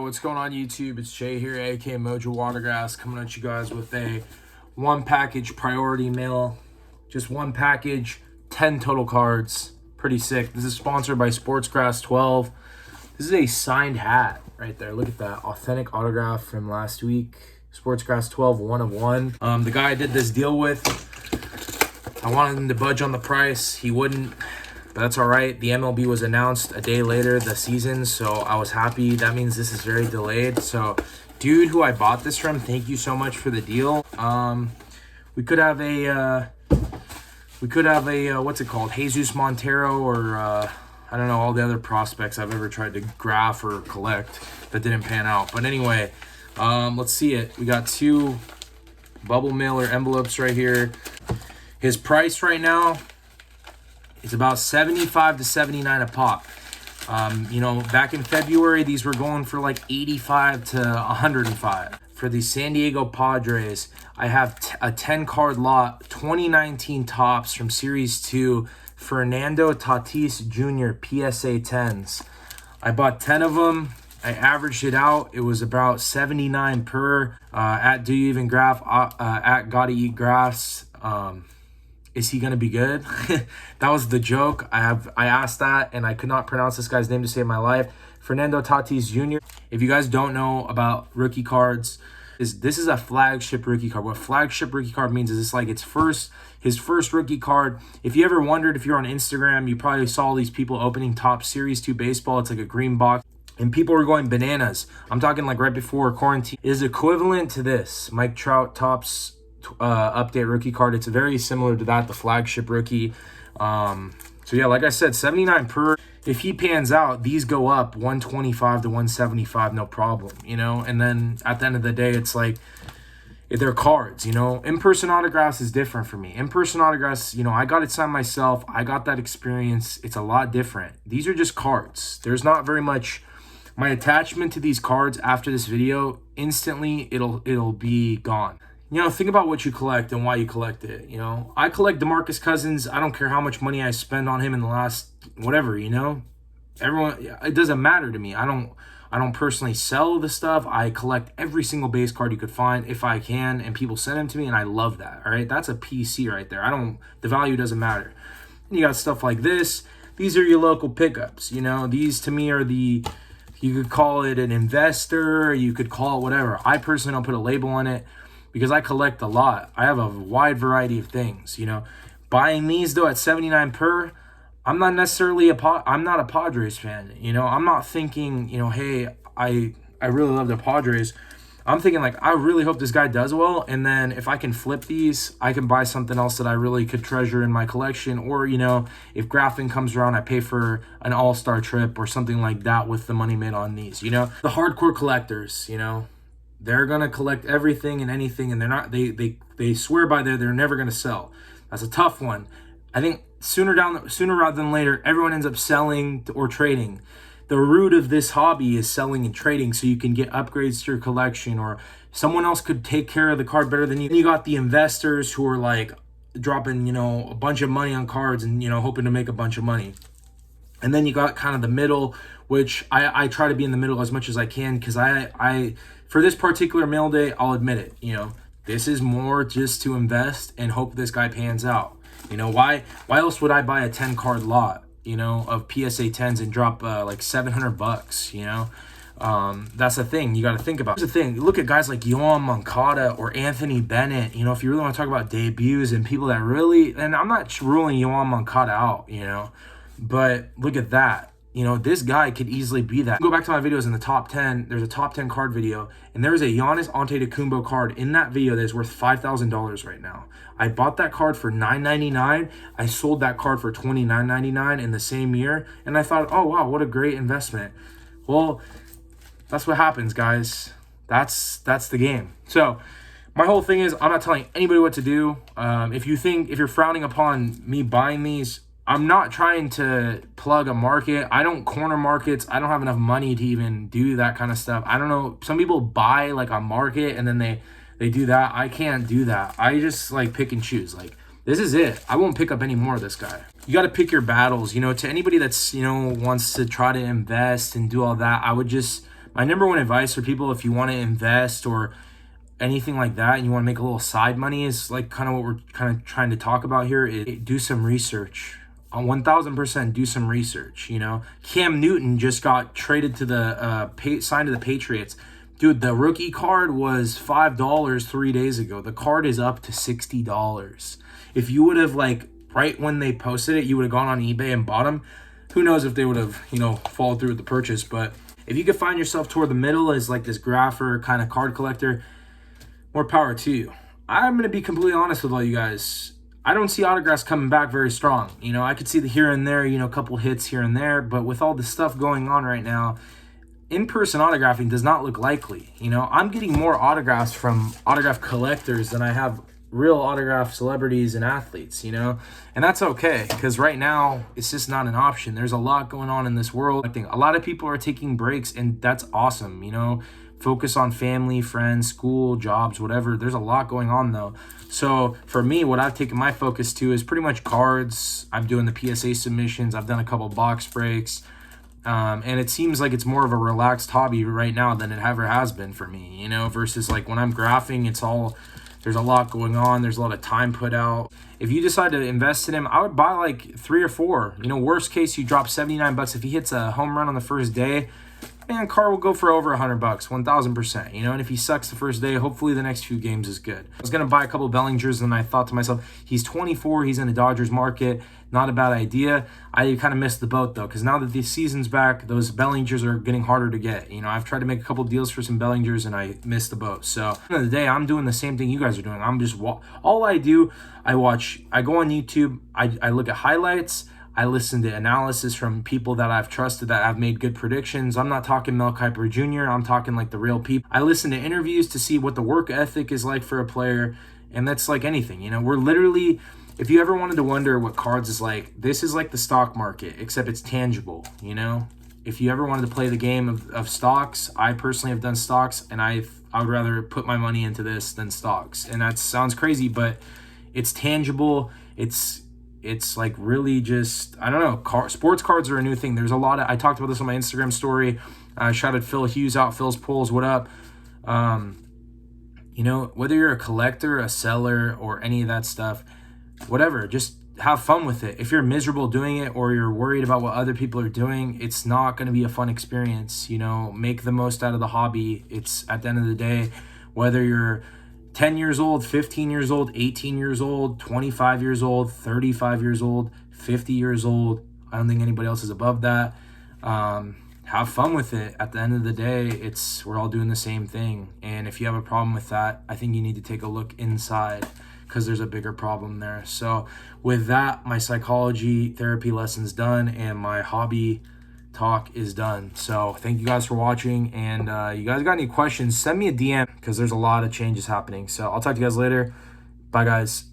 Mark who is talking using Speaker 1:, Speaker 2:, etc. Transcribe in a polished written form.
Speaker 1: what's going on YouTube? It's Jay here, aka Mojo Watergrass, coming at you guys with a one package priority mail. Just one package, 10 total cards. Pretty sick. This is sponsored by Sportsgrass 12. This is a signed hat right there. Look at that. Authentic autograph from last week. Sportsgrass 12, 1 of 1. The guy I did this deal with, I wanted him to budge on the price. He wouldn't. But that's all right. The MLB was announced a day later, the season, so I was happy. That means this is very delayed. So, dude who I bought this from, thank you so much for the deal. We could have a, what's it called? Jesus Montero or, I don't know, all the other prospects I've ever tried to graph or collect that didn't pan out. But anyway, let's see it. We got 2 bubble mailer envelopes right here. His price right now, it's about 75 to 79 a pop. You know, back in February, these were going for like 85 to 105. For the San Diego Padres, I have a 10-card lot, 2019 Topps from Series 2, Fernando Tatis Jr. PSA 10s. I bought 10 of them. I averaged it out. It was about 79 per. At Do You Even Graph? At Gotta Eat Grass. Is he gonna be good? That was the joke. I asked that and I could not pronounce this guy's name to save my life. Fernando Tatis Jr. If you guys don't know about rookie cards, this is a flagship rookie card. What flagship rookie card means is it's like his first rookie card. If you ever wondered, if you're on Instagram, you probably saw these people opening Topps Series 2 baseball. It's like a green box. And people were going bananas. I'm talking like right before quarantine. It is equivalent to this. Mike Trout Topps update rookie card. It's very similar to that, the flagship rookie. So yeah, like I said, 79 per. If he pans out, these go up 125 to 175, no problem, you know. And then at the end of the day, it's like they're cards, you know. In-person autographs is different for me. In-person autographs, you know, I got it signed myself. I got that experience. It's a lot different. These are just cards. There's not very much. My attachment to these cards after this video, instantly it'll be gone. You know, think about what you collect and why you collect it, you know. I collect DeMarcus Cousins. I don't care how much money I spend on him in the last whatever, you know. It doesn't matter to me. I don't personally sell the stuff. I collect every single base card you could find if I can, and people send them to me, and I love that, all right? That's a PC right there. The value doesn't matter. You got stuff like this. These are your local pickups, you know. These to me are you could call it an investor, you could call it whatever. I personally don't put a label on it, because I collect a lot. I have a wide variety of things, you know. Buying these, though, at 79 per, I'm not necessarily I'm not a Padres fan, you know. I'm not thinking, you know, hey, I really love the Padres. I'm thinking, like, I really hope this guy does well, and then if I can flip these, I can buy something else that I really could treasure in my collection. Or, you know, if graphing comes around, I pay for an all-star trip or something like that with the money made on these, you know. The hardcore collectors, you know, they're gonna collect everything and anything, and they're not. They swear by they're never gonna sell. That's a tough one. I think sooner rather than later, everyone ends up selling or trading. The root of this hobby is selling and trading, so you can get upgrades to your collection, or someone else could take care of the card better than you. And you got the investors who are like dropping, you know, a bunch of money on cards and, you know, hoping to make a bunch of money. And then you got kind of the middle, which I try to be in the middle as much as I can, because I for this particular mail day, I'll admit it, you know, this is more just to invest and hope this guy pans out. You know, why else would I buy a 10-card lot, you know, of PSA 10s and drop like $700, you know? That's the thing you got to think about. Here's the thing. Look at guys like Yoan Moncada or Anthony Bennett, you know, if you really want to talk about debuts and people that really, and I'm not ruling Yoan Moncada out, you know, but look at that. You know, this guy could easily be that. Go back to my videos in the top 10. There's a top 10 card video, and there is a Giannis Antetokounmpo card in that video that is worth $5,000 right now. I bought that card for $9.99. I sold that card for $29.99 in the same year, and I thought, oh wow, what a great investment. Well, that's what happens, guys. That's the game. So my whole thing is, I'm not telling anybody what to do. If you're frowning upon me buying these, I'm not trying to plug a market. I don't corner markets. I don't have enough money to even do that kind of stuff. I don't know. Some people buy like a market and then they do that. I can't do that. I just like pick and choose. Like, this is it. I won't pick up any more of this guy. You got to pick your battles. You know, to anybody that's, you know, wants to try to invest and do all that, my number one advice for people, if you want to invest or anything like that and you want to make a little side money, is like kind of what we're kind of trying to talk about here, is do some research. On 1000% do some research. You know, Cam Newton just got traded to the signed to the Patriots. Dude, the rookie card was $5 3 days ago. The card is up to $60. If you would have, like, right when they posted it, you would have gone on eBay and bought them, who knows if they would have, you know, followed through with the purchase. But if you could find yourself toward the middle as like this grapher kind of card collector, more power to you. I'm going to be completely honest with all you guys. I don't see autographs coming back very strong. You know, I could see the here and there, you know, a couple hits here and there, but with all the stuff going on right now, in-person autographing does not look likely. You know, I'm getting more autographs from autograph collectors than I have real autograph celebrities and athletes, you know, and that's okay, because right now it's just not an option. There's a lot going on in this world. I think a lot of people are taking breaks, and that's awesome. You know, focus on family, friends, school, jobs, whatever. There's a lot going on though. So for me, what I've taken my focus to is pretty much cards. I'm doing the PSA submissions. I've done a couple box breaks. And it seems like it's more of a relaxed hobby right now than it ever has been for me, you know, versus like when I'm graphing, there's a lot going on. There's a lot of time put out. If you decide to invest in him, I would buy like 3 or 4. You know, worst case, you drop $79. If he hits a home run on the first day, man, car will go for over $100, 1000%. You know, and if he sucks the first day, hopefully the next few games is good. I was gonna buy a couple of Bellingers, and I thought to myself, he's 24, he's in the Dodgers market, not a bad idea. I kind of missed the boat though, because now that the season's back, those Bellingers are getting harder to get. You know, I've tried to make a couple of deals for some Bellingers, and I missed the boat. So at the end of the day, I'm doing the same thing you guys are doing. I'm just all I do, I go on YouTube, I look at highlights. I listen to analysis from people that I've trusted, that have made good predictions. I'm not talking Mel Kiper Jr. I'm talking like the real people. I listen to interviews to see what the work ethic is like for a player. And that's like anything, you know, we're literally, if you ever wanted to wonder what cards is like, this is like the stock market, except it's tangible, you know? If you ever wanted to play the game of stocks, I personally have done stocks, and I would rather put my money into this than stocks. And that sounds crazy, but it's tangible. It's like really just, I don't know, sports cards are a new thing. There's a lot of, I talked about this on my Instagram story. I shouted Phil Hughes out, Phil's Polls, what up? You know, whether you're a collector, a seller, or any of that stuff, whatever, just have fun with it. If you're miserable doing it, or you're worried about what other people are doing, it's not going to be a fun experience. You know, make the most out of the hobby. It's, at the end of the day, whether you're 10 years old, 15 years old, 18 years old, 25 years old, 35 years old, 50 years old. I don't think anybody else is above that. Have fun with it. At the end of the day, we're all doing the same thing. And if you have a problem with that, I think you need to take a look inside, because there's a bigger problem there. So with that, my psychology therapy lesson's done, and my hobby talk is done. So thank you guys for watching, and you guys got any questions, send me a DM, because there's a lot of changes happening. So I'll talk to you guys later. Bye guys.